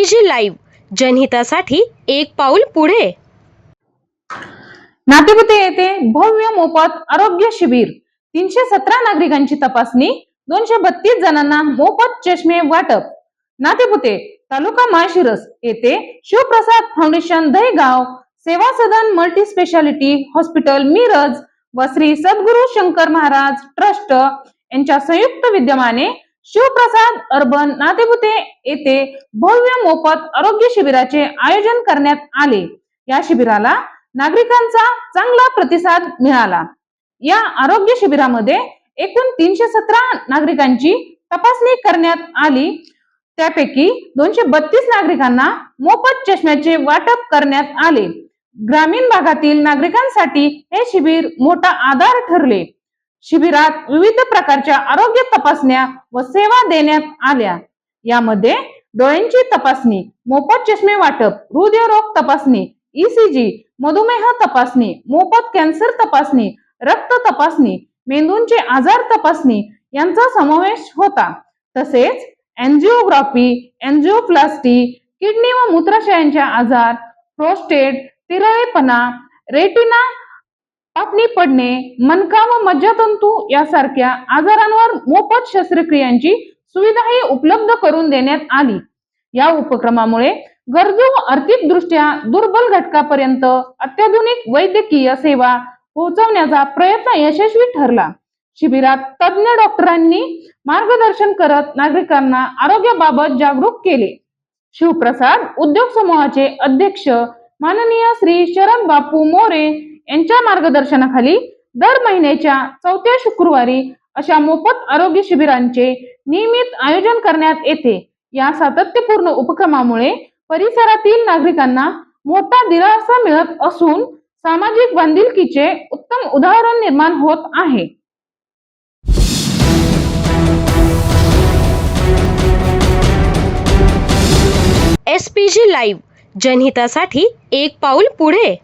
SPG live, जनहितासाठी एक पाऊल पुढे. नातेपुते येथे भव्य मोफत आरोग्य शिबिर. 317 नागरिकांची तपासणी, 232 जणांना मोफत चष्मे वाटप. नातेपुते तालुका माळशिरस येथे शिवप्रसाद फाउंडेशन दहेगाव, सेवा सदन मल्टी स्पेशालिटी हॉस्पिटल मिरज व श्री सद्गुरु शंकर महाराज ट्रस्ट यांच्या संयुक्त विद्यमाने शिवप्रसाद अर्बन नातेपुते येथे भव्य मोफत आरोग्य शिबिराचे आयोजन करण्यात आले. या शिबिराला नागरिकांचा चांगला प्रतिसाद मिळाला. या आरोग्य शिबिरामध्ये एकूण 317 नागरिकांची तपासणी करण्यात आली. त्यापैकी 232 नागरिकांना मोफत चष्म्याचे वाटप करण्यात आले. ग्रामीण भागातील नागरिकांसाठी हे शिबिर मोठा आधार ठरले. शिबिरात विविध प्रकारच्या आरोग्य तपासण्या व सेवा देण्यात आल्या. यामध्ये डोळ्यांची तपासणी, मोफत चष्मे वाटप, हृदयरोग तपासणी, ECG, मधुमेह तपासणी, मोफत कॅन्सर तपासणी, रक्त तपासणी, मेंदूंचे आजार तपासणी यांचा समावेश होता. तसेच एंजिओग्राफी, एंजिओप्लास्टी, किडनी व मूत्राशयांचे आजार, प्रोस्टेट, तिरळेपणा, रेटिना पापणी पडणे, मणका व मज्जातंतू यासारख्या आजारांवर मोफत शस्त्रक्रियांची सुविधाही उपलब्ध करून देण्यात आली. या उपक्रमामुळे गरजू व आर्थिक दृष्ट्या दुर्बल घटकापर्यंत अत्याधुनिक वैद्यकीय सेवा पोहोचवण्याचा प्रयत्न यशस्वी ठरला. शिबिरात तज्ञ डॉक्टरांनी मार्गदर्शन करत नागरिकांना आरोग्याबाबत जागरूक केले. शिवप्रसाद उद्योग समूहाचे अध्यक्ष माननीय श्री शरद बापू मोरे यांच्या मार्गदर्शनाखाली दर महिन्याच्या 4थ्या शुक्रवारी अशा मोफत आरोग्य शिबिरांचे नियमित आयोजन करण्यात येते. या सातत्यपूर्ण उपक्रमामुळे परिसरातील नागरिकांना मोठा दिलासा मिळत असून सामाजिक बांधिलकीचे उत्तम उदाहरण निर्माण होत आहे. SPG लाईव्ह, जनहितासाठी एक पाऊल पुढे.